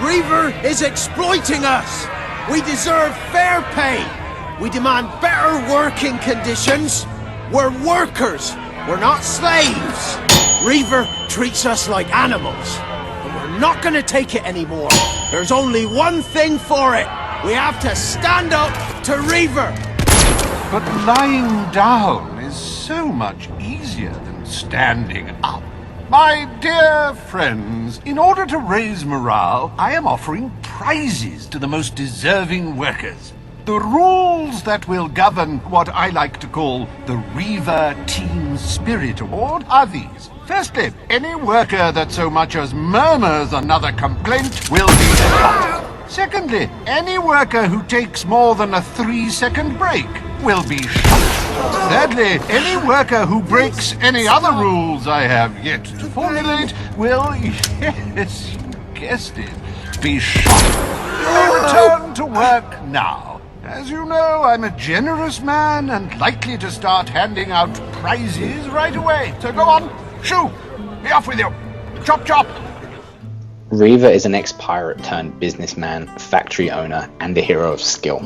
Reaver is exploiting us! We deserve fair pay! We demand better working conditions! We're workers! We're not slaves! Reaver treats us like animals, and we're not gonna take it anymore. There's only one thing for it. We have to stand up to Reaver! But lying down is so much easier than standing up. My dear friends, in order to raise morale, I am offering prizes to the most deserving workers. The rules that will govern what I like to call the Reaver Team Spirit Award are these. Firstly, any worker that so much as murmurs another complaint will be shot. Secondly, any worker who takes more than a 3-second break will be shot. Thirdly, any worker who breaks any other rules I have yet to formulate will, yes, you guessed it, be shot. You may return to work now. As you know, I'm a generous man and likely to start handing out prizes right away. So go on, shoo! Be off with you! Chop chop! Reaver is an ex-pirate turned businessman, factory owner, and a hero of skill.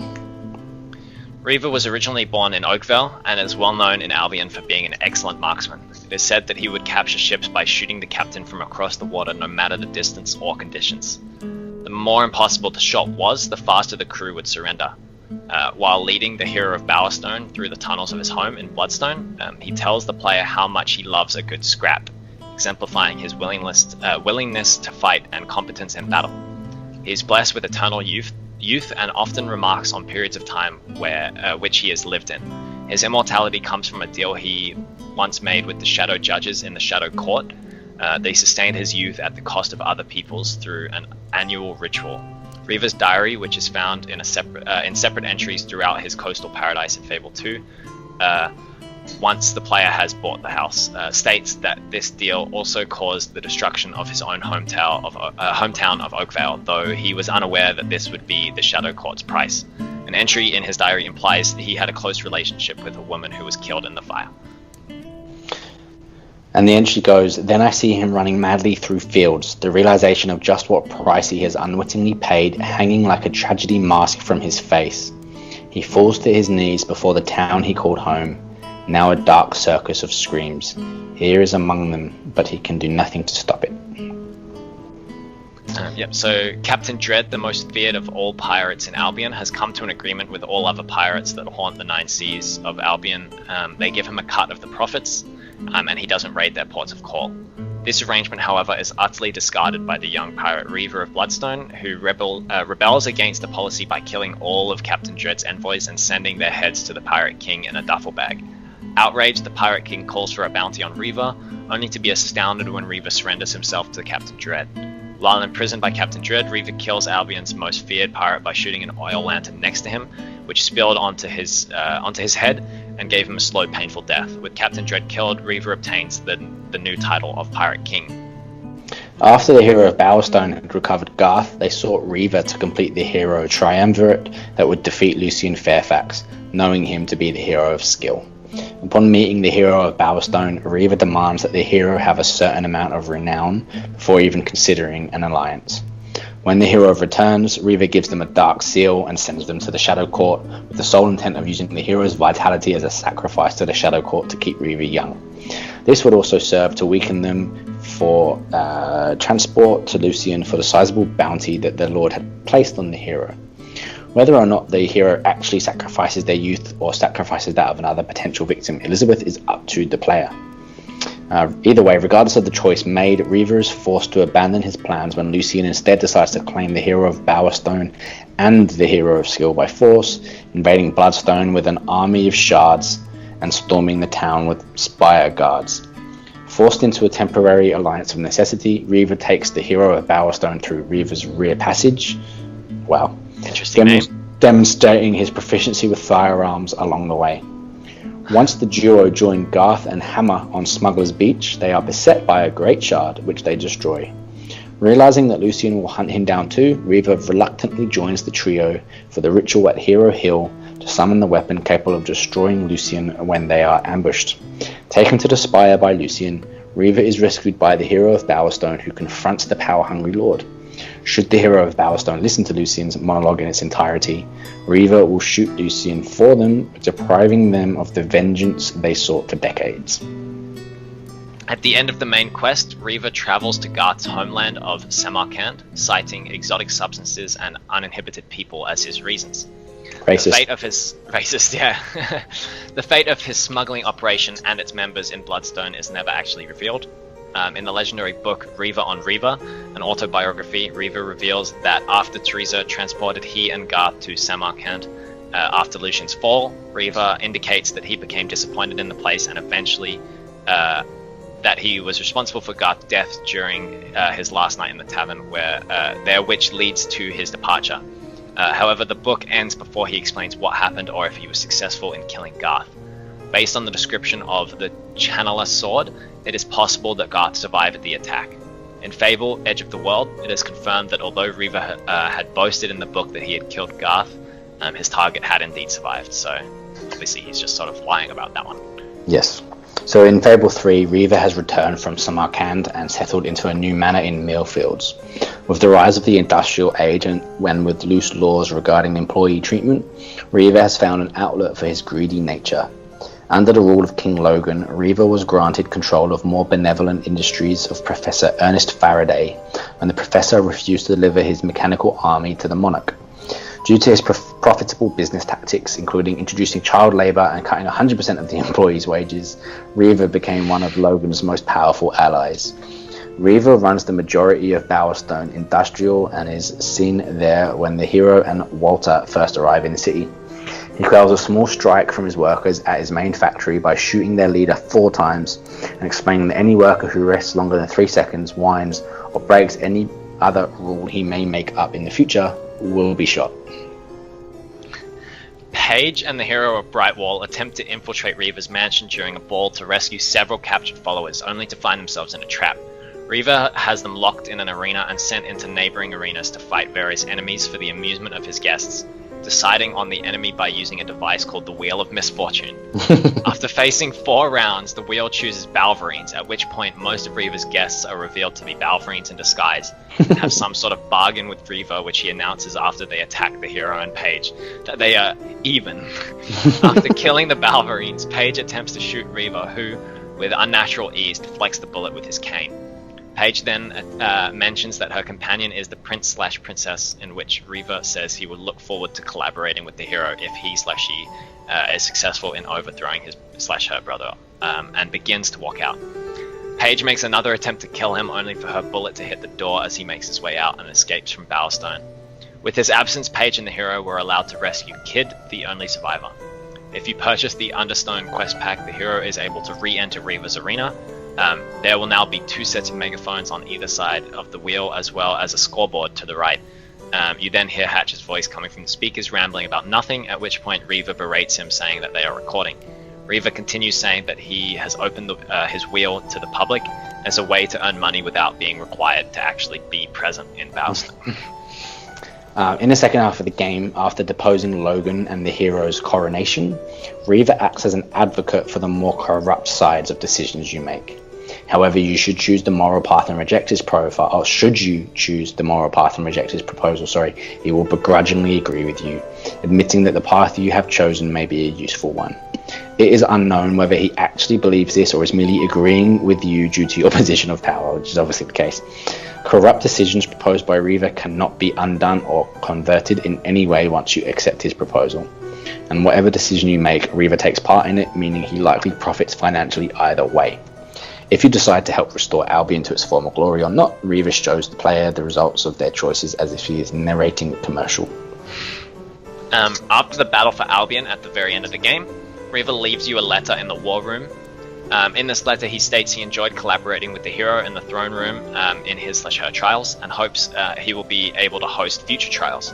Reaver was originally born in Oakvale and is well known in Albion for being an excellent marksman. It is said that he would capture ships by shooting the captain from across the water no matter the distance or conditions. The more impossible the shot was, the faster the crew would surrender. While leading the Hero of Bowerstone through the tunnels of his home in Bloodstone, he tells the player how much he loves a good scrap, exemplifying his willingness to fight and competence in battle. He is blessed with eternal youth and often remarks on periods of time which he has lived in. His immortality comes from a deal he once made with the Shadow Judges in the Shadow Court. They sustained his youth at the cost of other people's through an annual ritual. Reaver's diary, which is found in separate entries throughout his coastal paradise in Fable 2, once the player has bought the house, states that this deal also caused the destruction of his own hometown of Oakvale, though he was unaware that this would be the Shadow Court's price. An entry in his diary implies that he had a close relationship with a woman who was killed in the fire. And the entry goes, "Then I see him running madly through fields, the realization of just what price he has unwittingly paid hanging like a tragedy mask from his face. He falls to his knees before the town he called home, now a dark circus of screams. Here is among them, but he can do nothing to stop it." So Captain Dread, the most feared of all pirates in Albion, has come to an agreement with all other pirates that haunt the 9 seas of Albion. They give him a cut of the profits, and he doesn't raid their ports of call. This arrangement, however, is utterly discarded by the young pirate Reaver of Bloodstone, who rebels against the policy by killing all of Captain Dread's envoys and sending their heads to the Pirate King in a duffel bag. Outraged, the Pirate King calls for a bounty on Reaver, only to be astounded when Reaver surrenders himself to Captain Dread. While imprisoned by Captain Dread, Reaver kills Albion's most feared pirate by shooting an oil lantern next to him, which spilled onto his head and gave him a slow, painful death. With Captain Dread killed, Reaver obtains the new title of Pirate King. After the Hero of Bowerstone had recovered Garth, they sought Reaver to complete the Hero Triumvirate that would defeat Lucian Fairfax, knowing him to be the hero of skill. Upon meeting the Hero of Bowerstone, Reaver demands that the hero have a certain amount of renown before even considering an alliance. When the hero returns, Reaver gives them a dark seal and sends them to the Shadow Court with the sole intent of using the hero's vitality as a sacrifice to the Shadow Court to keep Reaver young. This would also serve to weaken them for transport to Lucian for the sizable bounty that their lord had placed on the hero. Whether or not the hero actually sacrifices their youth or sacrifices that of another potential victim, Elizabeth, is up to the player. Either way, regardless of the choice made, Reaver is forced to abandon his plans when Lucian instead decides to claim the Hero of Bowerstone and the Hero of Skill by force, invading Bloodstone with an army of shards and storming the town with spire guards. Forced into a temporary alliance of necessity, Reaver takes the Hero of Bowerstone through Reaver's rear passage. Wow. Interesting name. Demonstrating his proficiency with firearms along the way. Once the duo join Garth and Hammer on Smuggler's Beach, they are beset by a great shard, which they destroy. Realizing that Lucian will hunt him down too, Reaver reluctantly joins the trio for the ritual at Hero Hill to summon the weapon capable of destroying Lucian when they are ambushed. Taken to the spire by Lucian, Reaver is rescued by the Hero of Bowerstone, who confronts the power-hungry lord. Should the hero of Bowerstone listen to Lucian's monologue in its entirety, Reaver will shoot Lucian for them, depriving them of the vengeance they sought for decades. At the end of the main quest, Reaver travels to Garth's homeland of Samarkand, citing exotic substances and uninhibited people as his reasons. Racist. The fate of his the fate of his smuggling operation and its members in Bloodstone is never actually revealed. In the legendary book Reaver on Reaver, an autobiography, Reaver reveals that after Teresa transported he and Garth to Samarkand after Lucian's fall, Reaver indicates that he became disappointed in the place and eventually that he was responsible for Garth's death during his last night in the tavern which leads to his departure. However, the book ends before he explains what happened or if he was successful in killing Garth. Based on the description of the Channeler sword, it is possible that Garth survived the attack. In Fable, Edge of the World, it is confirmed that although Reaver had boasted in the book that he had killed Garth, his target had indeed survived, so obviously he's just sort of lying about that one. Yes. So in Fable 3, Reaver has returned from Samarkand and settled into a new manor in Millfields. With the rise of the industrial age and when with loose laws regarding employee treatment, Reaver has found an outlet for his greedy nature. Under the rule of King Logan, Reaver was granted control of more benevolent industries of Professor Ernest Faraday, when the professor refused to deliver his mechanical army to the monarch. Due to his profitable business tactics, including introducing child labour and cutting 100% of the employees' wages, Reaver became one of Logan's most powerful allies. Reaver runs the majority of Bowerstone Industrial and is seen there when the hero and Walter first arrive in the city. He quells a small strike from his workers at his main factory by shooting their leader 4 times and explaining that any worker who rests longer than 3 seconds, whines, or breaks any other rule he may make up in the future will be shot. Paige and the hero of Brightwall attempt to infiltrate Reaver's mansion during a ball to rescue several captured followers, only to find themselves in a trap. Reaver has them locked in an arena and sent into neighbouring arenas to fight various enemies for the amusement of his guests, deciding on the enemy by using a device called the Wheel of Misfortune. After facing 4 rounds, the wheel chooses Balverines, at which point most of Reaver's guests are revealed to be Balverines in disguise, and have some sort of bargain with Reaver, which he announces after they attack the hero and Paige, that they are even. After killing the Balverines, Paige attempts to shoot Reaver, who, with unnatural ease, deflects the bullet with his cane. Paige then mentions that her companion is the prince/princess, in which Reaver says he would look forward to collaborating with the hero if he/she is successful in overthrowing his/her brother, and begins to walk out. Paige makes another attempt to kill him, only for her bullet to hit the door as he makes his way out and escapes from Bowerstone. With his absence, Paige and the hero were allowed to rescue Kid, the only survivor. If you purchase the Understone quest pack, the hero is able to re-enter Reaver's arena. There will now be 2 sets of megaphones on either side of the wheel, as well as a scoreboard to the right. You then hear Hatch's voice coming from the speakers rambling about nothing, at which point Reaver berates him, saying that they are recording. Reaver continues saying that he has opened his wheel to the public as a way to earn money without being required to actually be present in Bowerstone. In the second half of the game, after deposing Logan and the hero's coronation, Reaver acts as an advocate for the more corrupt sides of decisions you make. However, you should choose the moral path and reject his profile, or should you choose the moral path and reject his proposal, he will begrudgingly agree with you, admitting that the path you have chosen may be a useful one. It is unknown whether he actually believes this or is merely agreeing with you due to your position of power, which is obviously the case. Corrupt decisions proposed by Reaver cannot be undone or converted in any way once you accept his proposal. And whatever decision you make, Reaver takes part in it, meaning he likely profits financially either way. If you decide to help restore Albion to its former glory or not, Reaver shows the player the results of their choices as if he is narrating a commercial. After the battle for Albion at the very end of the game, Reaver leaves you a letter in the war room. In this letter, he states he enjoyed collaborating with the hero in the throne room in his/her trials, and hopes he will be able to host future trials.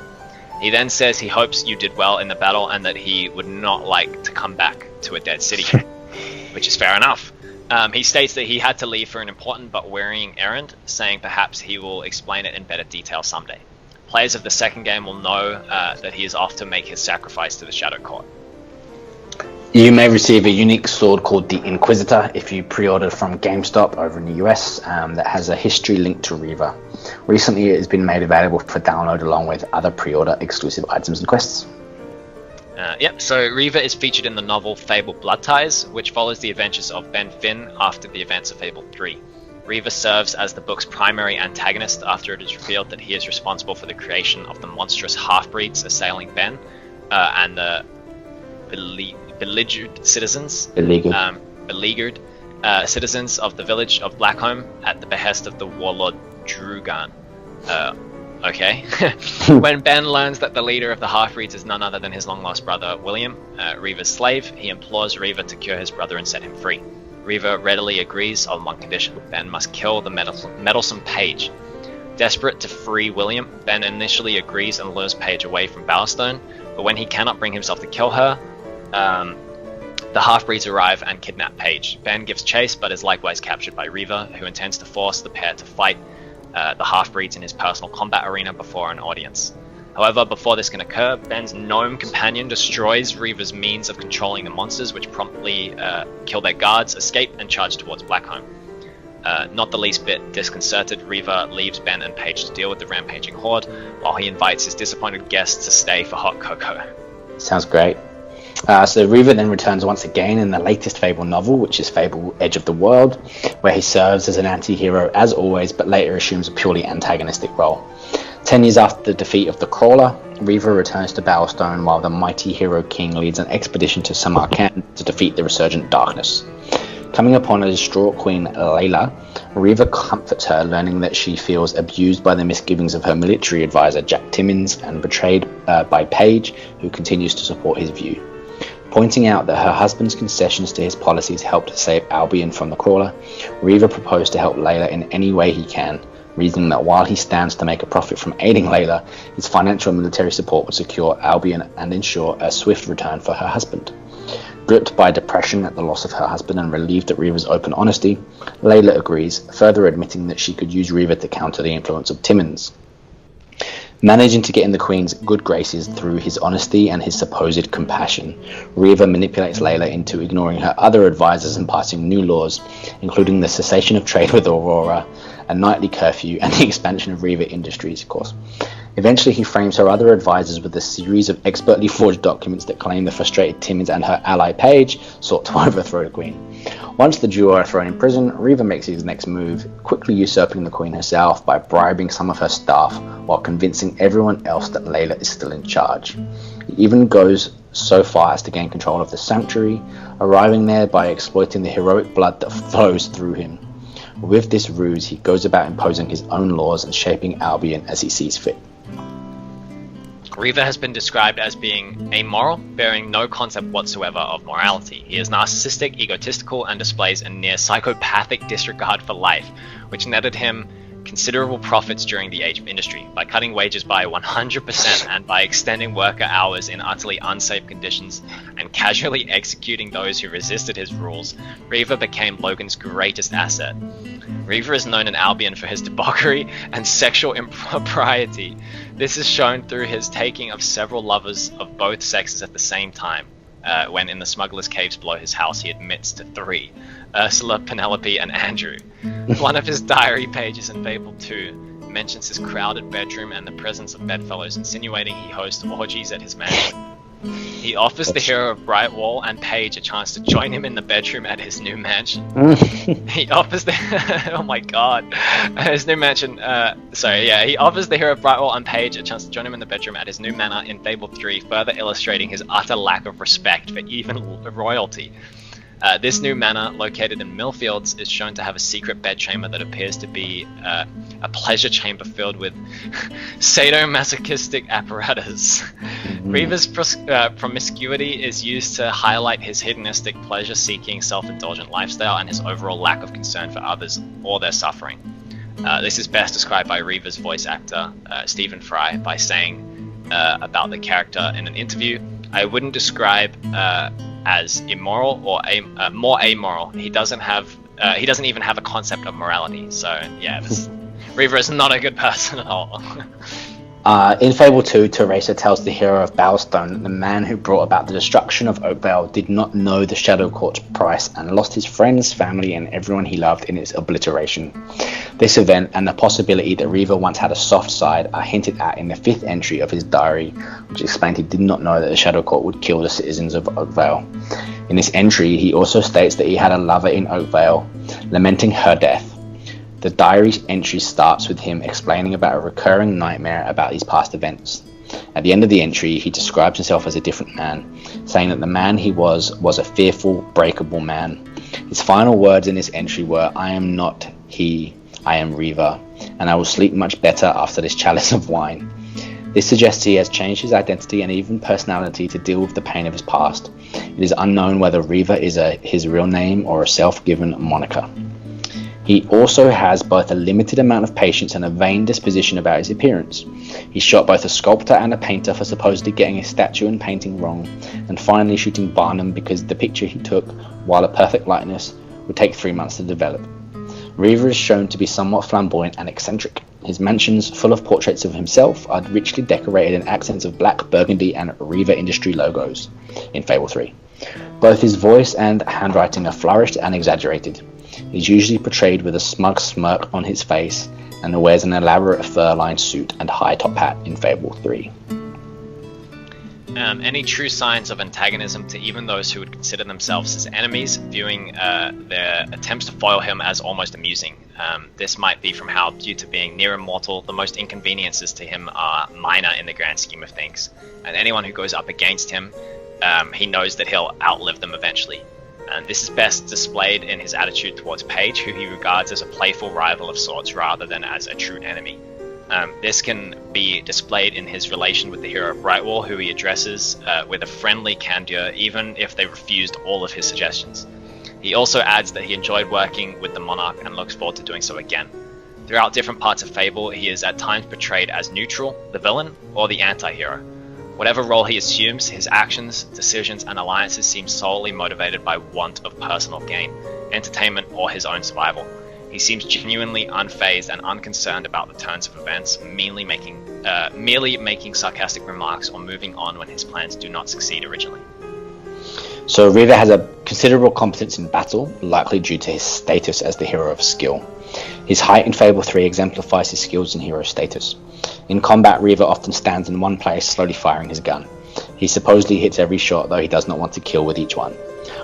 He then says he hopes you did well in the battle and that he would not like to come back to a dead city, which is fair enough. He states that he had to leave for an important but wearying errand, saying perhaps he will explain it in better detail someday. Players of the second game will know that he is off to make his sacrifice to the Shadow Court. You may receive a unique sword called the Inquisitor if you pre-order from GameStop over in the US that has a history linked to Reaver. Recently, it has been made available for download along with other pre-order exclusive items and quests. So Reaver is featured in the novel Fable Blood Ties, which follows the adventures of Ben Finn after the events of Fable 3. Reaver serves as the book's primary antagonist after it is revealed that he is responsible for the creation of the monstrous half-breeds assailing Ben and the beleaguered citizens of the village of Blackholme at the behest of the warlord Drugan. Okay. When Ben learns that the leader of the half-breeds is none other than his long-lost brother, William, Reaver's slave, he implores Reaver to cure his brother and set him free. Reaver readily agrees on one condition: Ben must kill the meddlesome Page. Desperate to free William, Ben initially agrees and lures Page away from Bowerstone, but when he cannot bring himself to kill her, the half-breeds arrive and kidnap Page. Ben gives chase, but is likewise captured by Reaver, who intends to force the pair to fight the half-breeds in his personal combat arena before an audience. However, before this can occur, Ben's gnome companion destroys Reaver's means of controlling the monsters, which promptly kill their guards, escape, and charge towards Blackholme. Not the least bit disconcerted, Reaver leaves Ben and Page to deal with the rampaging horde, while he invites his disappointed guests to stay for hot cocoa. Sounds great. So Reaver then returns once again in the latest Fable novel, which is Fable Edge of the World, where he serves as an anti-hero as always, but later assumes a purely antagonistic role. 10 years after the defeat of the Crawler, Reaver returns to Bowerstone while the mighty Hero King leads an expedition to Samarkand to defeat the resurgent darkness. Coming upon a distraught Queen Layla, Reaver comforts her, learning that she feels abused by the misgivings of her military advisor Jack Timmins and betrayed by Page, who continues to support his view. Pointing out that her husband's concessions to his policies helped to save Albion from the Crawler, Reaver proposed to help Layla in any way he can, reasoning that while he stands to make a profit from aiding Layla, his financial and military support would secure Albion and ensure a swift return for her husband. Gripped by depression at the loss of her husband and relieved at Reaver's open honesty, Layla agrees, further admitting that she could use Reaver to counter the influence of Timmins. Managing to get in the Queen's good graces through his honesty and his supposed compassion, Reaver manipulates Layla into ignoring her other advisors and passing new laws, including the cessation of trade with Aurora, a nightly curfew, and the expansion of Reaver Industries, of course. Eventually, he frames her other advisors with a series of expertly forged documents that claim the frustrated Timmins and her ally Page sought to overthrow the Queen. Once the duo are thrown in prison, Reaver makes his next move, quickly usurping the Queen herself by bribing some of her staff while convincing everyone else that Layla is still in charge. He even goes so far as to gain control of the Sanctuary, arriving there by exploiting the heroic blood that flows through him. With this ruse, he goes about imposing his own laws and shaping Albion as he sees fit. Reaver has been described as being amoral, bearing no concept whatsoever of morality. He is narcissistic, egotistical, and displays a near psychopathic disregard for life, which netted him considerable profits during the Age of Industry, by cutting wages by 100% and by extending worker hours in utterly unsafe conditions and casually executing those who resisted his rules. Reaver became Logan's greatest asset. Reaver is known in Albion for his debauchery and sexual impropriety. This is shown through his taking of several lovers of both sexes at the same time. When in the smuggler's caves below his house, he admits to 3: Ursula, Penelope, and Andrew. One of his diary pages in Fable 2 mentions his crowded bedroom and the presence of bedfellows, insinuating he hosts orgies at his mansion. He offers the hero of Brightwall and Page a chance to join him in the bedroom at his new mansion. He offers the oh my god, his new mansion. He offers the hero of Brightwall and Page a chance to join him in the bedroom at his new manor in Fable 3, further illustrating his utter lack of respect for even royalty. This new manor, located in Millfields, is shown to have a secret bedchamber that appears to be a pleasure chamber filled with sadomasochistic apparatus. Reaver's promiscuity is used to highlight his hedonistic, pleasure-seeking, self-indulgent lifestyle and his overall lack of concern for others or their suffering. This is best described by Reaver's voice actor, Stephen Fry, by saying about the character in an interview, "I wouldn't describe as immoral or more amoral. He doesn't even have a concept of morality." So yeah, Reaver is not a good person at all. In Fable 2, Teresa tells the hero of Bowerstone that the man who brought about the destruction of Oakvale did not know the Shadow Court's price and lost his friends, family, and everyone he loved in its obliteration. This event and the possibility that Reaver once had a soft side are hinted at in the 5th entry of his diary, which explained he did not know that the Shadow Court would kill the citizens of Oakvale. In this entry, he also states that he had a lover in Oakvale, lamenting her death. The diary entry starts with him explaining about a recurring nightmare about his past events. At the end of the entry, he describes himself as a different man, saying that the man he was a fearful, breakable man. His final words in this entry were, "I am not he, I am Reaver, and I will sleep much better after this chalice of wine." This suggests he has changed his identity and even personality to deal with the pain of his past. It is unknown whether Reaver is his real name or a self-given moniker. He also has both a limited amount of patience and a vain disposition about his appearance. He shot both a sculptor and a painter for supposedly getting a statue and painting wrong, and finally shooting Barnum because the picture he took, while a perfect likeness, would take 3 months to develop. Reaver is shown to be somewhat flamboyant and eccentric. His mansions, full of portraits of himself, are richly decorated in accents of black, burgundy, and Reaver Industry logos in Fable 3. Both his voice and handwriting are flourished and exaggerated. He is usually portrayed with a smug smirk on his face and wears an elaborate fur-lined suit and high top hat in Fable 3. Any true signs of antagonism to even those who would consider themselves as enemies, viewing their attempts to foil him as almost amusing. This might be from how, due to being near immortal, the most inconveniences to him are minor in the grand scheme of things. And anyone who goes up against him, he knows that he'll outlive them eventually. And this is best displayed in his attitude towards Paige, who he regards as a playful rival of sorts rather than as a true enemy. This can be displayed in his relation with the hero of Brightwall, who he addresses with a friendly candor even if they refused all of his suggestions. He also adds that he enjoyed working with the Monarch and looks forward to doing so again. Throughout different parts of Fable, he is at times portrayed as neutral, the villain, or the anti-hero. Whatever role he assumes, his actions, decisions, and alliances seem solely motivated by want of personal gain, entertainment, or his own survival. He seems genuinely unfazed and unconcerned about the turns of events, merely making sarcastic remarks or moving on when his plans do not succeed originally. So Reaver has a considerable competence in battle, likely due to his status as the hero of skill. His height in Fable 3 exemplifies his skills and hero status. In combat, Reaver often stands in one place, slowly firing his gun. He supposedly hits every shot, though he does not want to kill with each one.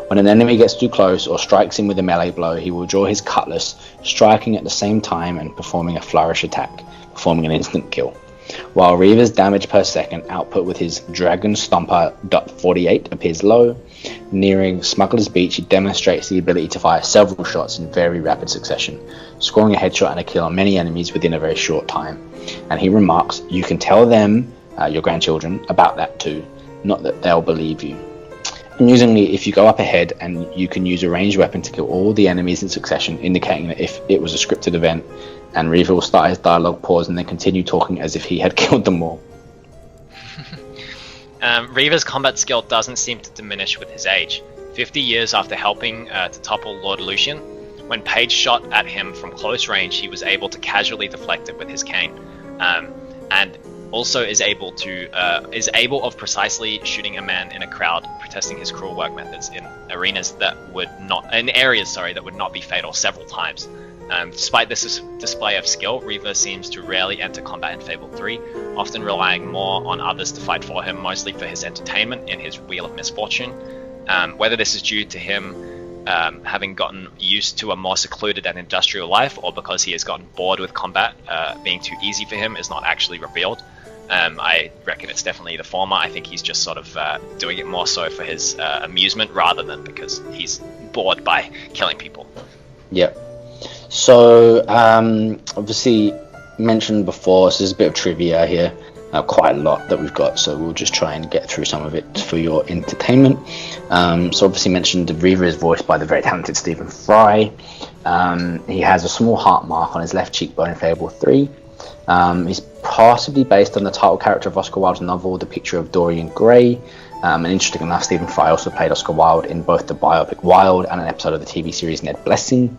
When an enemy gets too close or strikes him with a melee blow, he will draw his cutlass, striking at the same time and performing a flourish attack, performing an instant kill. While Reaver's damage per second output with his Dragon Stomper .48 appears low, nearing Smuggler's Beach he demonstrates the ability to fire several shots in very rapid succession, scoring a headshot and a kill on many enemies within a very short time. And he remarks, "You can tell them, your grandchildren, about that too, not that they'll believe you." Amusingly, if you go up ahead and you can use a ranged weapon to kill all the enemies in succession, indicating that if it was a scripted event, and Reaver will start his dialogue pause and then continue talking as if he had killed them all. Reaver's combat skill doesn't seem to diminish with his age. 50 years after helping to topple Lord Lucian, when Paige shot at him from close range, he was able to casually deflect it with his cane, and also is able of precisely shooting a man in a crowd, protesting his cruel work methods in areas that would not be fatal several times. Despite this display of skill, Reaver seems to rarely enter combat in Fable 3, often relying more on others to fight for him, mostly for his entertainment in his Wheel of Misfortune. Whether this is due to him having gotten used to a more secluded and industrial life, or because he has gotten bored with combat being too easy for him, is not actually revealed. I reckon it's definitely the former. I think he's just sort of doing it more so for his amusement rather than because he's bored by killing people. Yeah. So, obviously mentioned before, so there's a bit of trivia here, quite a lot that we've got, so we'll just try and get through some of it for your entertainment. So obviously mentioned the Reaver is voiced by the very talented Stephen Fry. He has a small heart mark on his left cheekbone in Fable 3. He's possibly based on the title character of Oscar Wilde's novel, The Picture of Dorian Gray. And interesting enough, Stephen Fry also played Oscar Wilde in both the biopic Wilde and an episode of the TV series Ned Blessing.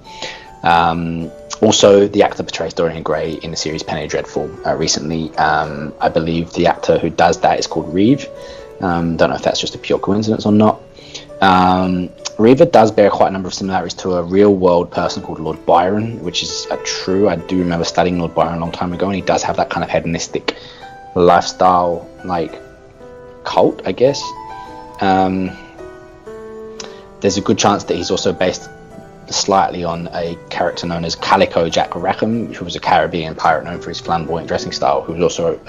Also, the actor portrays Dorian Gray in the series Penny Dreadful recently. I believe the actor who does that is called Reeve. Don't know if that's just a pure coincidence or not. Reaver does bear quite a number of similarities to a real-world person called Lord Byron, which is true. I do remember studying Lord Byron a long time ago, and he does have that kind of hedonistic lifestyle, like, cult, I guess. There's a good chance that he's also based slightly on a character known as Calico Jack Rackham, who was a Caribbean pirate known for his flamboyant dressing style, who was also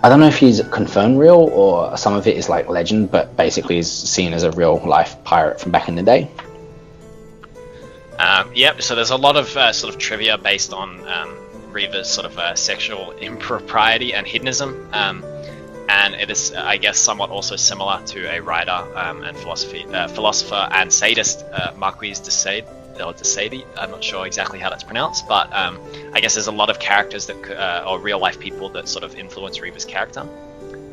I don't know if he's confirmed real or some of it is like legend, but basically is seen as a real life pirate from back in the day. Yep, so there's a lot of sort of trivia based on Reaver's sort of sexual impropriety and hedonism, and it is, I guess, somewhat also similar to a writer and philosopher and sadist, Marquis de Sade, or de Sade. I'm not sure exactly how that's pronounced, but I guess there's a lot of characters that, or real life people that sort of influence Reaver's character.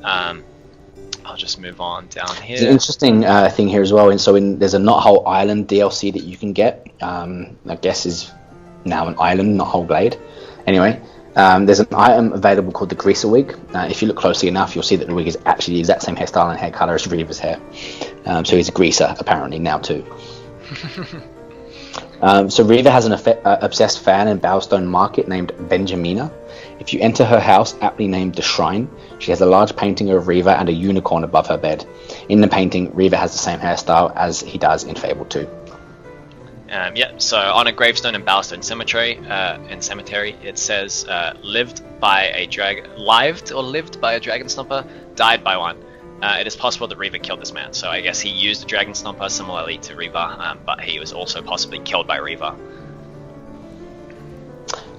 I'll just move on down here. There's an interesting thing here as well. And so there's a Not Whole Island DLC that you can get. I guess is now an island, not whole glade. Anyway, there's an item available called the Greaser Wig. If you look closely enough, you'll see that the wig is actually the exact same hairstyle and hair color as Reaver's hair. So he's a greaser apparently now too. So Reaver has an obsessed fan in Bowstone Market named Benjamina. If you enter her house, aptly named The Shrine, she has a large painting of Reaver and a unicorn above her bed. In the painting, Reaver has the same hairstyle as he does in Fable 2. So on a gravestone in Bowstone Cemetery, it says, lived by a dragon stomper, died by one. It is possible that Reaver killed this man, so I guess he used the dragon stomper similarly to Reaver, but he was also possibly killed by Reaver.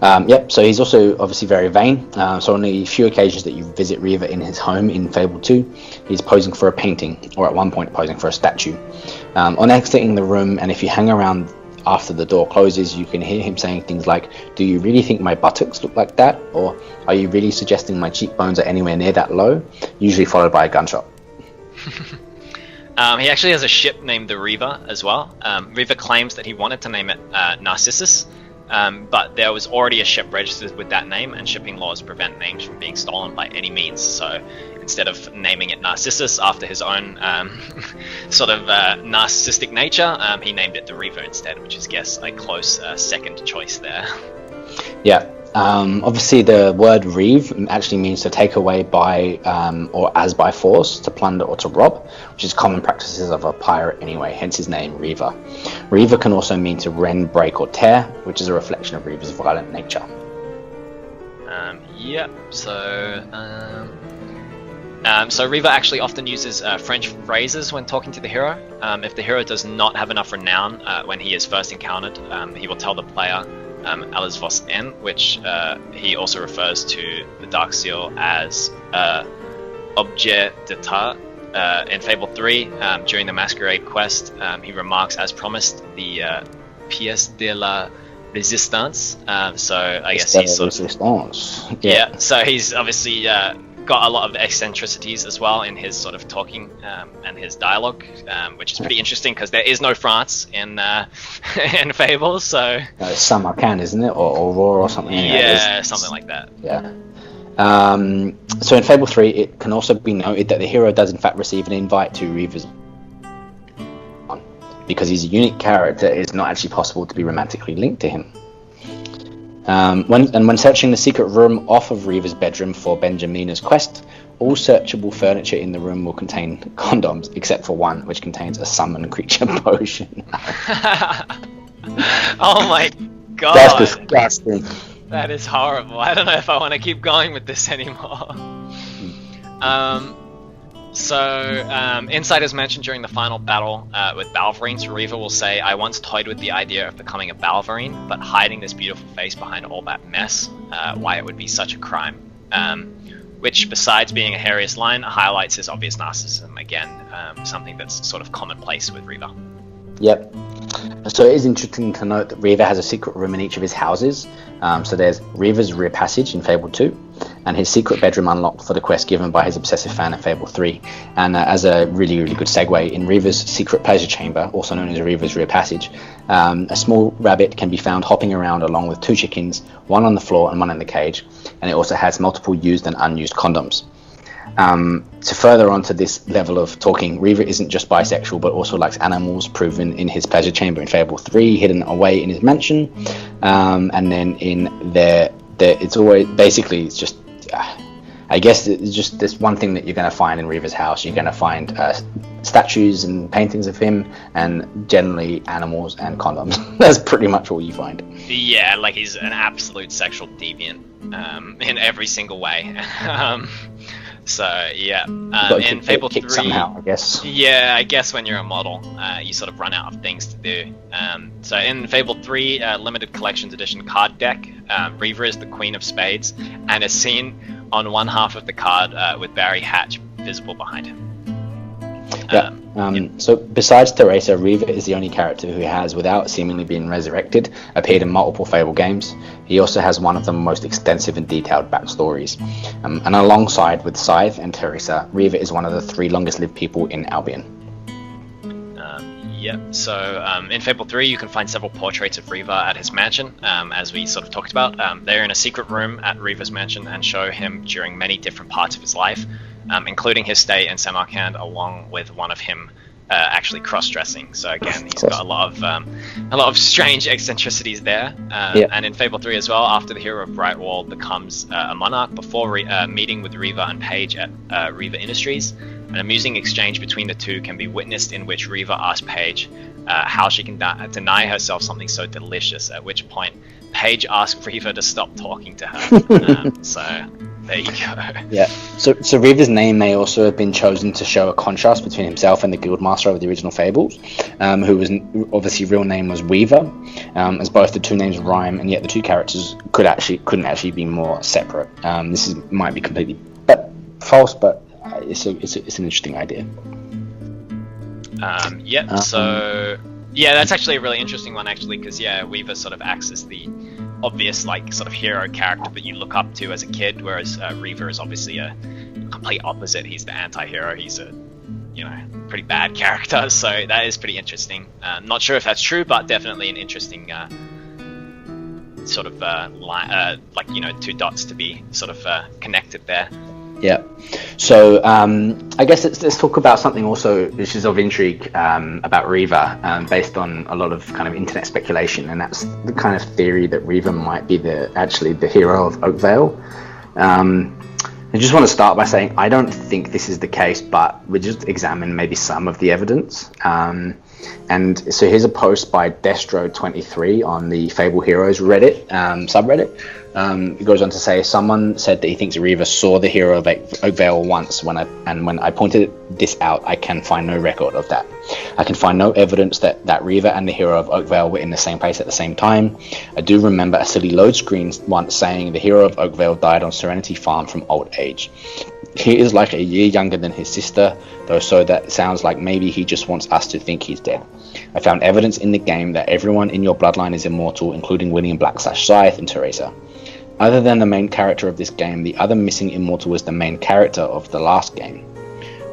So he's also obviously very vain. So on the few occasions that you visit Reaver in his home in Fable 2, he's posing for a painting, or at one point posing for a statue. On exiting the room, and if you hang around after the door closes, you can hear him saying things like, "Do you really think my buttocks look like that?" Or, "Are you really suggesting my cheekbones are anywhere near that low?" Usually followed by a gunshot. He actually has a ship named the Reaver as well. Reaver claims that he wanted to name it Narcissus, but there was already a ship registered with that name, and shipping laws prevent names from being stolen by any means. So instead of naming it Narcissus after his own sort of narcissistic nature, he named it the Reaver instead, which is, I guess, a close second choice there. Yeah. Obviously the word reeve actually means to take away by or as by force, to plunder or to rob, which is common practices of a pirate anyway, hence his name, Reaver. Reaver can also mean to rend, break or tear, which is a reflection of Reaver's violent nature. So Reaver actually often uses French phrases when talking to the hero. If the hero does not have enough renown when he is first encountered, he will tell the player Alice Vos N, which he also refers to the Dark Seal as objet d'état. In Fable 3, during the Masquerade quest, he remarks, as promised, the pièce de la résistance. So I guess he's sort of... Yeah, so he's obviously got a lot of eccentricities as well in his sort of talking and his dialogue, which is pretty interesting because there is no France in in Fable, so... Samarkand, isn't it? Or Aurora or something? Yeah, something like that. Yeah. So in Fable 3, it can also be noted that the hero does in fact receive an invite to Reaver's... Because he's a unique character, it is not actually possible to be romantically linked to him. When searching the secret room off of Reaver's bedroom for Benjamina's quest, all searchable furniture in the room will contain condoms, except for one, which contains a summon creature potion. Oh my god! That's disgusting. That is horrible. I don't know if I want to keep going with this anymore. Insiders mentioned during the final battle with Balverines, Reaver will say, "I once toyed with the idea of becoming a Balverine, but hiding this beautiful face behind all that mess, why it would be such a crime." Which, besides being a hairiest line, highlights his obvious narcissism, again, something that's sort of commonplace with Reaver. Yep. So it is interesting to note that Reaver has a secret room in each of his houses. So there's Reaver's rear passage in Fable 2, and his secret bedroom unlocked for the quest given by his obsessive fan in Fable 3. And as a really, really good segue, in Reaver's secret pleasure chamber, also known as Reaver's rear passage, a small rabbit can be found hopping around along with 2 chickens, one on the floor and one in the cage, and it also has multiple used and unused condoms. To further on to this level of talking, Reaver isn't just bisexual but also likes animals, proven in his pleasure chamber in Fable 3, hidden away in his mansion, and then in there it's always basically it's just I guess it's just this one thing that you're going to find in Reaver's house. You're going to find statues and paintings of him, and generally animals and condoms. That's pretty much all you find. Yeah, like he's an absolute sexual deviant in every single way. So yeah, in Fable 3, somehow, I guess. Yeah, I guess when you're a model, you sort of run out of things to do. So in Fable 3, limited collections edition card deck, Reaver is the Queen of Spades, and is seen on one half of the card with Barry Hatch visible behind him. Yeah. So besides Teresa, Reaver is the only character who has, without seemingly being resurrected, appeared in multiple Fable games. He also has one of the most extensive and detailed backstories. And alongside with Scythe and Teresa, Reaver is one of the 3 longest lived people in Albion. So in Fable 3 you can find several portraits of Reaver at his mansion, as we sort of talked about. They're in a secret room at Reaver's mansion and show him during many different parts of his life, including his stay in Samarkand, along with one of him actually cross-dressing. So again, he's got a lot of strange eccentricities there. And in Fable 3 as well, after the hero of Brightwall becomes a monarch, before meeting with Reaver and Paige at Reaver Industries, an amusing exchange between the two can be witnessed, in which Reaver asks Paige how she can deny herself something so delicious, at which point Paige asks Reaver to stop talking to her. So there you go. Yeah. So Reaver's name may also have been chosen to show a contrast between himself and the Guildmaster of the original Fables, who was obviously real name was Weaver, as both the 2 names rhyme, and yet the 2 characters couldn't actually be more separate. This might be completely false, but it's an interesting idea. So that's actually a really interesting one, actually, because Weaver sort of acts as the obvious sort of hero character that you look up to as a kid, whereas Reaver is obviously a complete opposite. He's the anti-hero. He's a pretty bad character, so that is pretty interesting. Not sure if that's true, but definitely an interesting sort of 2 dots to be sort of connected there. Yeah. So I guess let's talk about something also which is of intrigue about Reaver, based on a lot of kind of internet speculation, and that's the kind of theory that Reaver might be actually the hero of Oakvale. I just want to start by saying I don't think this is the case, but we'll just examine maybe some of the evidence. And so here's a post by Destro23 on the Fable Heroes Reddit subreddit. It goes on to say, someone said that he thinks Reaver saw the Hero of Oakvale once. When I pointed this out, I can find no record of that. I can find no evidence that Reaver and the Hero of Oakvale were in the same place at the same time. I do remember a silly load screen once saying the Hero of Oakvale died on Serenity Farm from old age. He is like a year younger than his sister, though, so that sounds like maybe he just wants us to think he's dead. I found evidence in the game that everyone in your bloodline is immortal, including William Black / Scythe and Teresa. Other than the main character of this game, the other missing immortal is the main character of the last game.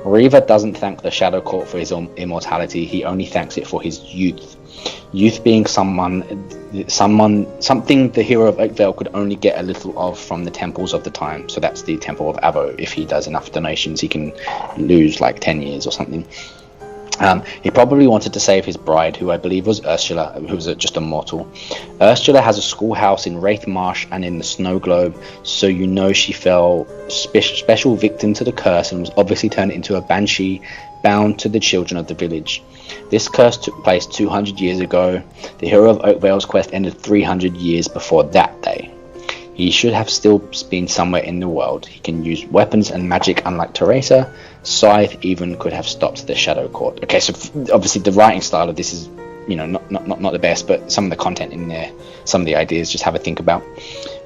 Reaver doesn't thank the Shadow Court for his immortality, he only thanks it for his youth. Youth being something the Hero of Oakvale could only get a little of from the temples of the time. So that's the Temple of Avo. If he does enough donations, he can lose like 10 years or something. He probably wanted to save his bride, who I believe was Ursula, who was just a mortal. Ursula has a schoolhouse in Wraith Marsh and in the Snow Globe, so you know she fell special victim to the curse and was obviously turned into a banshee bound to the children of the village. This curse took place 200 years ago. The Hero of Oakvale's quest ended 300 years before that day. He should have still been somewhere in the world. He can use weapons and magic unlike Teresa. Scythe even could have stopped the Shadow Court. Okay, so obviously the writing style of this is, not the best, but some of the content in there, some of the ideas, just have a think about.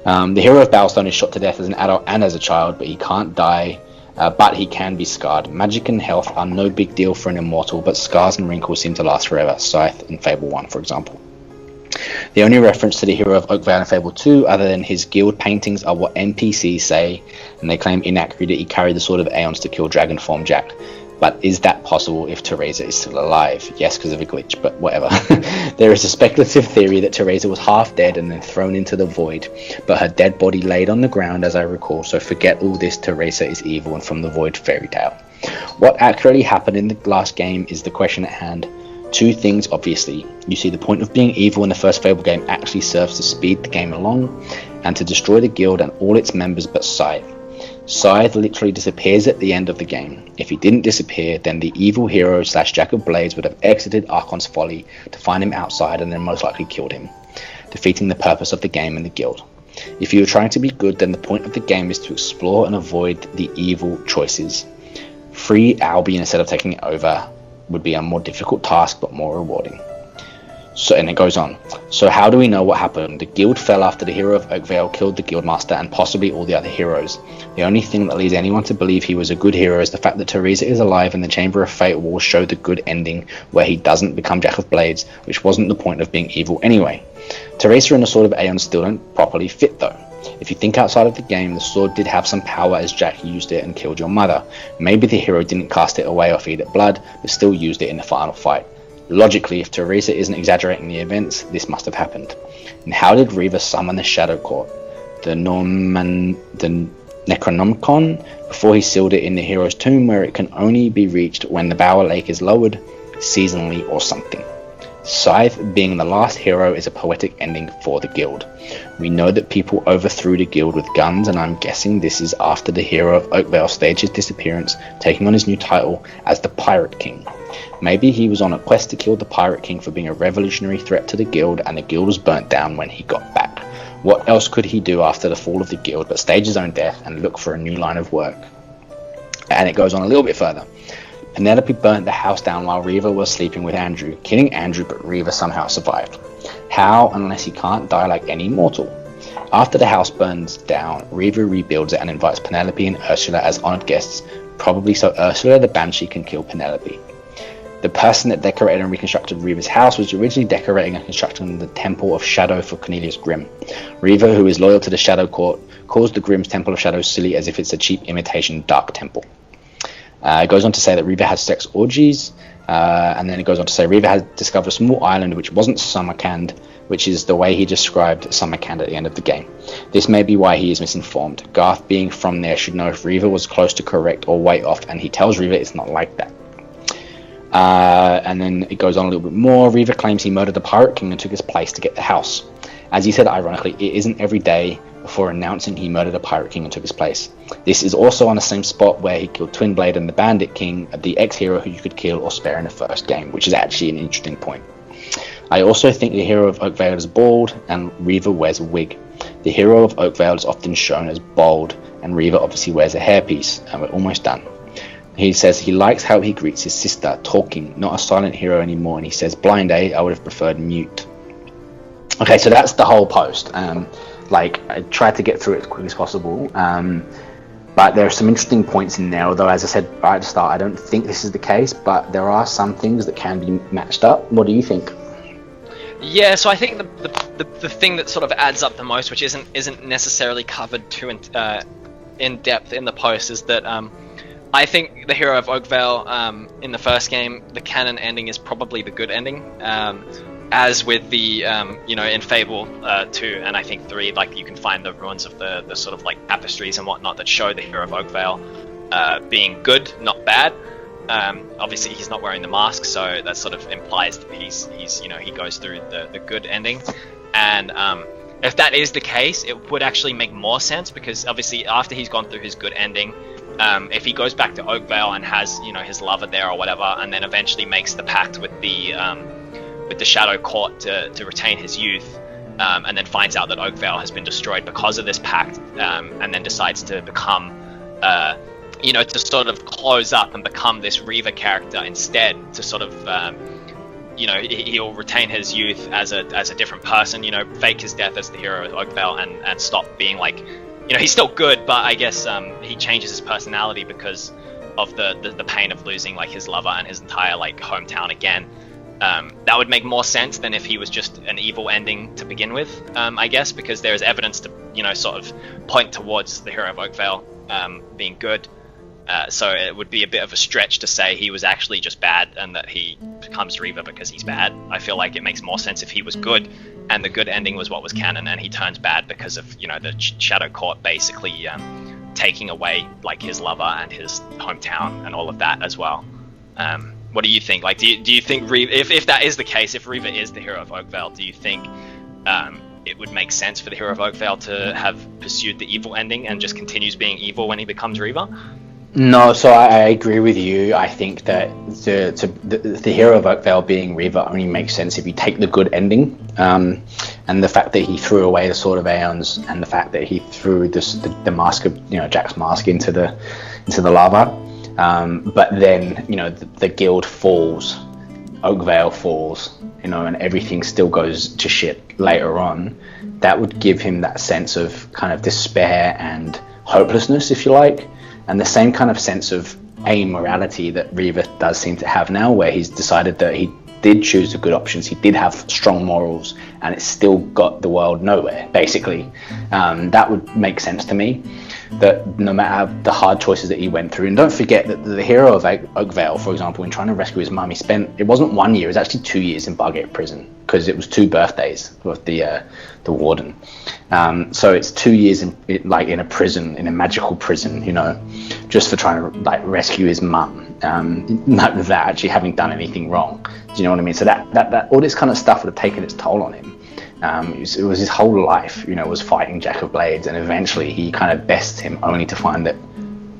The Hero of Balestone is shot to death as an adult and as a child, but he can't die, but he can be scarred. Magic and health are no big deal for an immortal, but scars and wrinkles seem to last forever. Scythe in Fable 1, for example. The only reference to the Hero of Oakvale in Fable 2, other than his guild paintings, are what NPCs say, and they claim inaccurately that he carried the Sword of Aeons to kill Dragon Form Jack. But is that possible if Teresa is still alive? Yes, because of a glitch, but whatever. There is a speculative theory that Teresa was half dead and then thrown into the void, but her dead body laid on the ground as I recall, so forget all this, Teresa is evil and from the void fairy tale. What accurately happened in the last game is the question at hand. Two things, obviously. You see, the point of being evil in the first Fable game actually serves to speed the game along, and to destroy the guild and all its members but Scythe. Scythe literally disappears at the end of the game. If he didn't disappear, then the evil hero / Jack of Blades would have exited Archon's Folly to find him outside and then most likely killed him, defeating the purpose of the game and the guild. If you are trying to be good, then the point of the game is to explore and avoid the evil choices. Free Albion instead of taking it over would be a more difficult task but more rewarding. So, and it goes on. So how do we know what happened? The guild fell after the Hero of Oakvale killed the guildmaster and possibly all the other heroes. The only thing that leads anyone to believe he was a good hero is the fact that Teresa is alive and the Chamber of Fate walls show the good ending where he doesn't become Jack of Blades, which wasn't the point of being evil anyway. Teresa and the Sword of Aeon still don't properly fit though. If you think outside of the game, the sword did have some power as Jack used it and killed your mother. Maybe the hero didn't cast it away or feed it blood, but still used it in the final fight. Logically, if Teresa isn't exaggerating the events, this must have happened. And how did Reaver summon the Shadow Court, the Necronomicon, before he sealed it in the hero's tomb where it can only be reached when the Bower Lake is lowered, seasonally or something? Scythe being the last hero is a poetic ending for the guild. We know that people overthrew the guild with guns, and I'm guessing this is after the Hero of Oakvale staged his disappearance, taking on his new title as the Pirate King. Maybe he was on a quest to kill the Pirate King for being a revolutionary threat to the guild, and the guild was burnt down when he got back. What else could he do after the fall of the guild but stage his own death and look for a new line of work? And it goes on a little bit further. Penelope burnt the house down while Reaver was sleeping with Andrew, killing Andrew, but Reaver somehow survived. How, unless he can't die like any mortal? After the house burns down, Reaver rebuilds it and invites Penelope and Ursula as honoured guests, probably so Ursula the Banshee can kill Penelope. The person that decorated and reconstructed Reaver's house was originally decorating and constructing the Temple of Shadow for Cornelius Grimm. Reaver, who is loyal to the Shadow Court, calls the Grimm's Temple of Shadow silly as if it's a cheap imitation Dark Temple. It goes on to say that Reaver has sex orgies, and then it goes on to say Reaver has discovered a small island which wasn't Samarkand, which is the way he described Samarkand at the end of the game. This may be why he is misinformed. Garth, being from there, should know if Reaver was close to correct or way off, and he tells Reaver it's not like that. And then it goes on a little bit more. Reaver claims he murdered the Pirate King and took his place to get the house. As he said ironically, it isn't every day before announcing he murdered a Pirate King and took his place. This is also on the same spot where he killed Twinblade and the Bandit King, the ex-hero who you could kill or spare in the first game, which is actually an interesting point. I also think the Hero of Oakvale is bald and Reaver wears a wig. The Hero of Oakvale is often shown as bald and Reaver obviously wears a hairpiece, and we're almost done. He says he likes how he greets his sister, talking, not a silent hero anymore, and he says, blind, eh? I would have preferred mute. Okay, so that's the whole post. I tried to get through it as quick as possible, but there are some interesting points in there, although as I said right at the start, I don't think this is the case, but there are some things that can be matched up. What do you think? Yeah, so I think the thing that sort of adds up the most, which isn't necessarily covered too in depth in the post, is that I think the Hero of Oakvale in the first game, the canon ending is probably the good ending. As with the, in Fable 2 and I think 3, like you can find the ruins of the sort of like tapestries and whatnot that show the Hero of Oakvale being good, not bad. Obviously he's not wearing the mask, so that sort of implies that he's he goes through the good ending. And if that is the case, it would actually make more sense, because obviously after he's gone through his good ending, if he goes back to Oakvale and has his lover there or whatever, and then eventually makes the pact with the Shadow Court to retain his youth, and then finds out that Oakvale has been destroyed because of this pact, and then decides to become, to sort of close up and become this Reaver character instead, to sort of, he'll retain his youth as a different person, fake his death as the Hero of Oakvale and stop being like, he's still good, but I guess he changes his personality because of the pain of losing like his lover and his entire like hometown again. That would make more sense than if he was just an evil ending to begin with, I guess, because there is evidence to, sort of point towards the Hero of Oakvale being good. So it would be a bit of a stretch to say he was actually just bad and that he becomes Reaver because he's bad. I feel like it makes more sense if he was good and the good ending was what was canon, and he turns bad because of, the Shadow Court basically taking away like his lover and his hometown and all of that as well. What do you think? Like, do you think Reaver, if that is the case, if Reaver is the Hero of Oakvale, do you think it would make sense for the Hero of Oakvale to have pursued the evil ending and just continues being evil when he becomes Reaver? No, so I agree with you. I think that the Hero of Oakvale being Reaver only makes sense if you take the good ending, and the fact that he threw away the Sword of Aeons, and the fact that he threw the mask of Jack's mask into the lava. But then the guild falls, Oakvale falls, and everything still goes to shit later on. That would give him that sense of kind of despair and hopelessness, if you like. And the same kind of sense of amorality that Reaver does seem to have now, where he's decided that he did choose the good options, he did have strong morals, and it still got the world nowhere, basically. That would make sense to me, that no matter the hard choices that he went through, and don't forget that the Hero of Oakvale, for example, in trying to rescue his mum, it wasn't 1 year, it was actually 2 years in Bargate prison, because it was 2 birthdays of the warden. So it's 2 years in a prison, in a magical prison, just for trying to rescue his mum, not without actually having done anything wrong. Do you know what I mean? So that all this kind of stuff would have taken its toll on him. It was his whole life, was fighting Jack of Blades, and eventually he kind of bests him, only to find that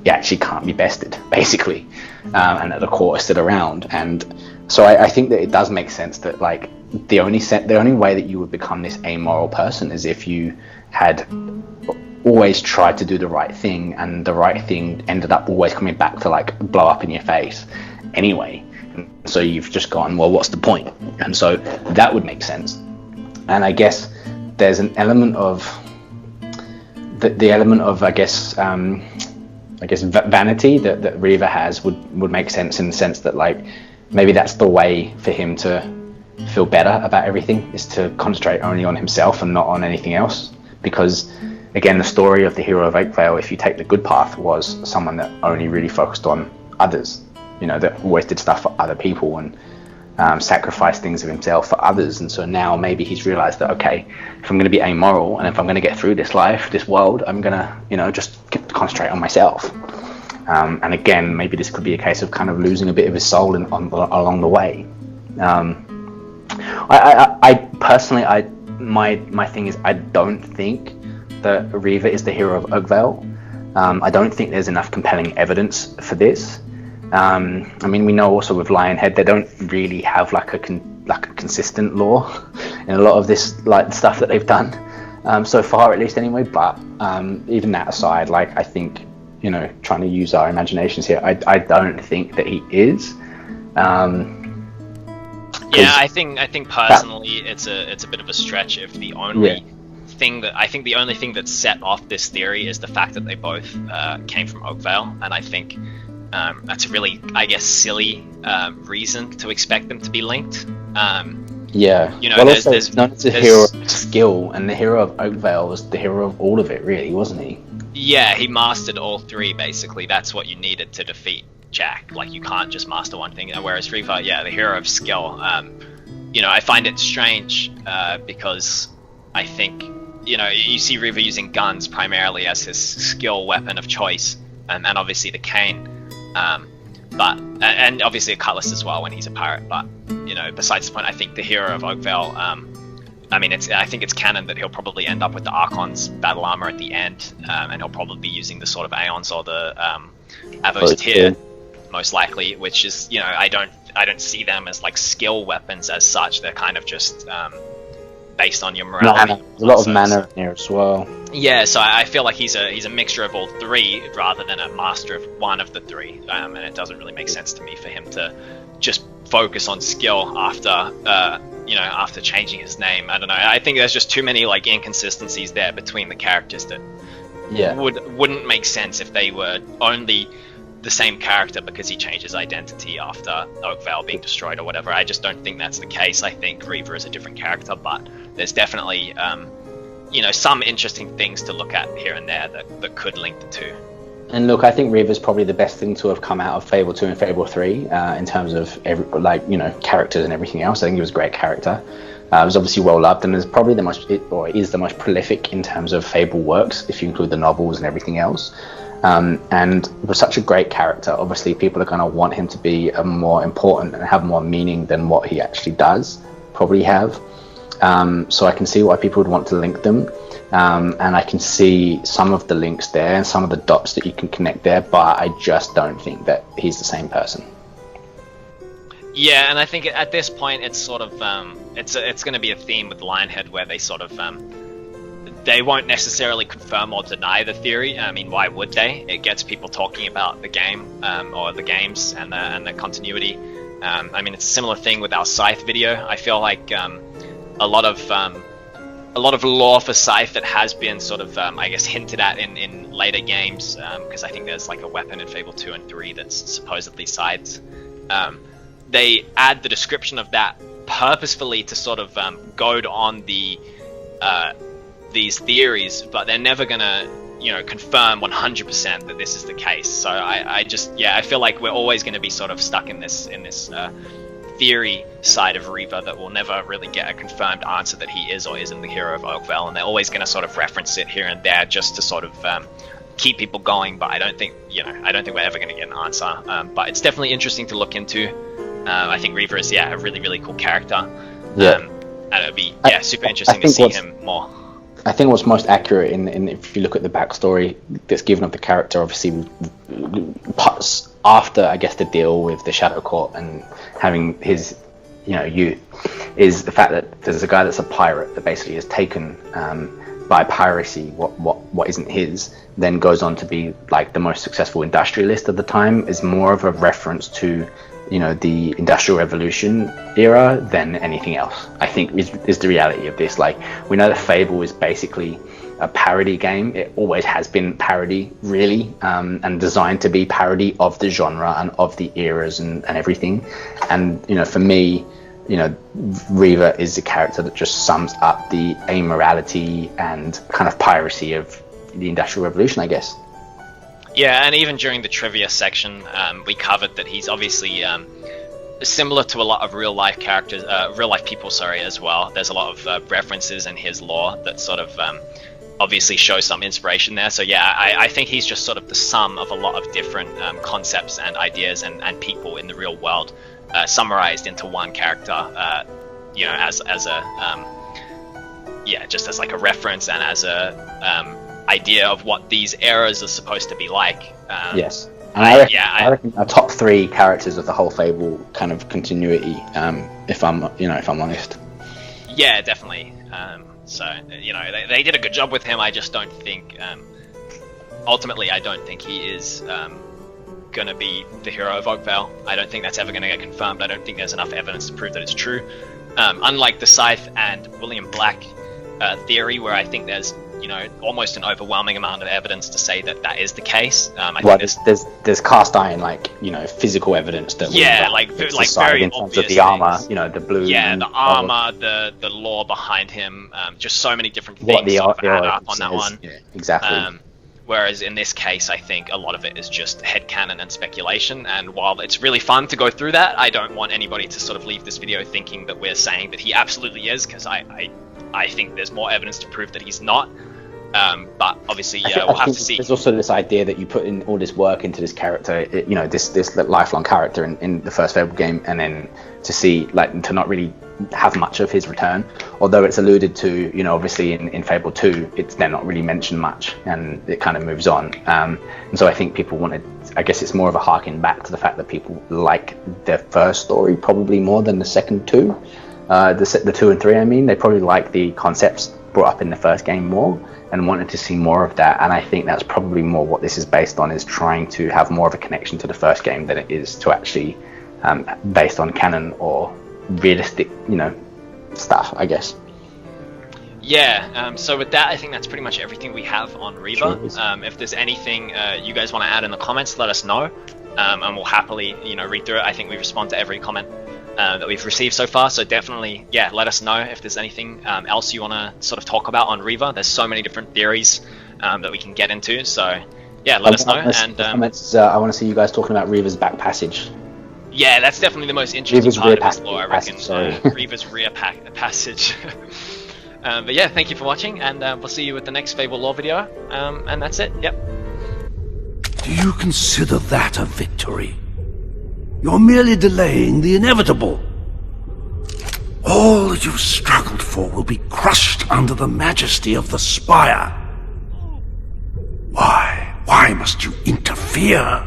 he actually can't be bested, basically, and that the court stood around. And so I think that it does make sense that the only way that you would become this amoral person is if you had always tried to do the right thing, and the right thing ended up always coming back to blow up in your face anyway. So you've just gone, well, what's the point? And so that would make sense. And I guess there's an element of the element of vanity that Reaver has would make sense, in the sense that maybe that's the way for him to feel better about everything, is to concentrate only on himself and not on anything else. Because again, the story of the Hero of Oakvale, if you take the good path, was someone that only really focused on others, that always did stuff for other people and sacrificed things of himself for others. And so now maybe he's realized that, okay, if I'm going to be amoral, and if I'm going to get through this life, this world, I'm going to just concentrate on myself. And again, maybe this could be a case of kind of losing a bit of his soul along the way. I personally, my thing is, I don't think that Reaver is the Hero of Oakvale. I don't think there's enough compelling evidence for this. We know also with Lionhead, they don't really have a consistent lore in a lot of this stuff that they've done so far, at least anyway. But even that aside, I think trying to use our imaginations here, I don't think that he is. I think personally it's a bit of a stretch if the only thing that set off this theory is the fact that they both came from Oakvale, and I think that's a really, I guess, silly reason to expect them to be linked. There's the Hero of Skill, and the Hero of Oakvale was the hero of all of it, really, wasn't he? Yeah, he mastered all three, basically. That's what you needed to defeat Jack. You can't just master one thing. Whereas Reaver, the Hero of Skill, I find it strange because I think, you see Reaver using guns primarily as his skill weapon of choice, and obviously the cane. And obviously a cutlass as well when he's a pirate. But besides the point, I think the Hero of Oakvale, I think it's canon that he'll probably end up with the Archon's battle armor at the end, and he'll probably be using the Sword of Aeons or the Avos Tyr, most likely. Which is, I don't see them as skill weapons as such. They're kind of just based on your morality. There's a lot of mana in there as well. Yeah, so I feel like he's a mixture of all three rather than a master of one of the three, and it doesn't really make sense to me for him to just focus on skill after changing his name. I don't know. I think there's just too many inconsistencies there between the characters that wouldn't make sense if they were only the same character because he changed his identity after Oakvale being destroyed or whatever. I just don't think that's the case. I think Reaver is a different character, but there's definitely some interesting things to look at here and there that could link the two. And look, I think Reaver's probably the best thing to have come out of Fable 2 and Fable 3 in terms of characters and everything else. I think he was a great character. It was obviously well loved, and is probably the most prolific in terms of Fable works, if you include the novels and everything else. And was such a great character. Obviously, people are going to want him to be more important and have more meaning than what he actually does probably have. So I can see why people would want to link them. And I can see some of the links there and some of the dots that you can connect there, but I just don't think that he's the same person. Yeah, and I think at this point it's sort of it's going to be a theme with Lionhead where they sort of they won't necessarily confirm or deny the theory. I mean, why would they? It gets people talking about the game or the games and the continuity. I mean, it's a similar thing with our Scythe video. I feel like a lot of lore for Scythe that has been sort of, hinted at in later games, because I think there's like a weapon in Fable 2 and 3 that's supposedly Scythes. They add the description of that purposefully to sort of goad on these theories, but they're never gonna, confirm 100% that this is the case. So I feel like we're always going to be sort of stuck in this theory side of Reaver that will never really get a confirmed answer that he is or isn't the hero of Oakvale, and they're always going to sort of reference it here and there just to sort of keep people going. But I don't think we're ever going to get an answer. But it's definitely interesting to look into. I think Reaver is a really, really cool character. Yeah. And it'd be super interesting to see him more. I think what's most accurate in if you look at the backstory that's given of the character, obviously after I guess the deal with the Shadow Court and having his youth, is the fact that there's a guy that's a pirate that basically is taken by piracy what isn't his, then goes on to be like the most successful industrialist of the time, is more of a reference to the Industrial Revolution era than anything else. I think is the reality of this. Like, we know that Fable is basically a parody game. It always has been parody, really, and designed to be parody of the genre and of the eras and everything. And for me, Reaver is a character that just sums up the amorality and kind of piracy of the Industrial Revolution, I guess. Yeah, and even during the trivia section, we covered that he's obviously similar to a lot of real life people, as well. There's a lot of references in his lore that sort of obviously show some inspiration there. So yeah, I think he's just sort of the sum of a lot of different concepts and ideas and people in the real world, summarized into one character, as just as like a reference and as a idea of what these eras are supposed to be like. Yes, and I reckon our top 3 characters of the whole Fable kind of continuity. If I'm honest. Yeah, definitely. So they did a good job with him. I just don't think, ultimately, I don't think he is gonna be the hero of Oakvale. I don't think that's ever gonna get confirmed. I don't think there's enough evidence to prove that it's true. Unlike the Scythe and William Black theory, where I think there's almost an overwhelming amount of evidence to say that is the case. There's cast iron, physical evidence that like very in terms obvious of the armor, the blue. Yeah, the armor, the lore behind him, just so many different things add up on that one. Yeah, exactly. Whereas in this case, I think a lot of it is just headcanon and speculation. And while it's really fun to go through that, I don't want anybody to sort of leave this video thinking that we're saying that he absolutely is, because I think there's more evidence to prove that he's not. But obviously, we'll have to see. There's also this idea that you put in all this work into this character, this lifelong character in the first Fable game, and then to see, to not really have much of his return. Although it's alluded to, obviously in Fable 2, they're not really mentioned much, and it kind of moves on. And so I think people wanted, I guess it's more of a harken back to the fact that people like their first story probably more than the second two. The 2 and 3, I mean, they probably like the concepts brought up in the first game more, and wanted to see more of that. And I think that's probably more what this is based on, is trying to have more of a connection to the first game than it is to actually based on canon or realistic, stuff, I guess. Yeah, so with that, I think that's pretty much everything we have on Reaver. Sure. If there's anything you guys want to add in the comments, let us know, and we'll happily, read through it. I think we respond to every comment that we've received so far, so definitely, yeah, let us know if there's anything else you want to sort of talk about on Reaver. There's so many different theories that we can get into, so yeah, let us know. And comments, I want to see you guys talking about Reaver's back passage. yeah, that's definitely the most interesting Reaver's part rear of this lore, I reckon. Reaver's rear passage. But yeah, thank you for watching, and we'll see you with the next Fable lore video, and that's it, yep. Do you consider that a victory? You're merely delaying the inevitable. All that you've struggled for will be crushed under the majesty of the Spire. Why must you interfere?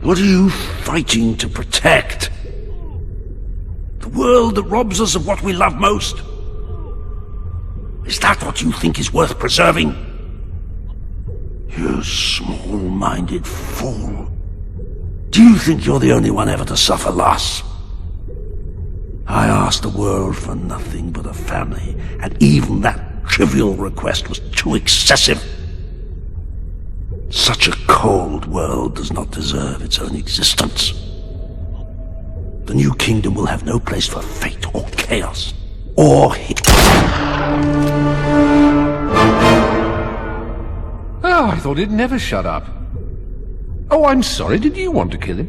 What are you fighting to protect? The world that robs us of what we love most? Is that what you think is worth preserving? You small-minded fool. Do you think you're the only one ever to suffer loss? I asked the world for nothing but a family, and even that trivial request was too excessive. Such a cold world does not deserve its own existence. The new kingdom will have no place for fate or chaos, or hate. Oh, I thought he'd never shut up. Oh, I'm sorry, did you want to kill him?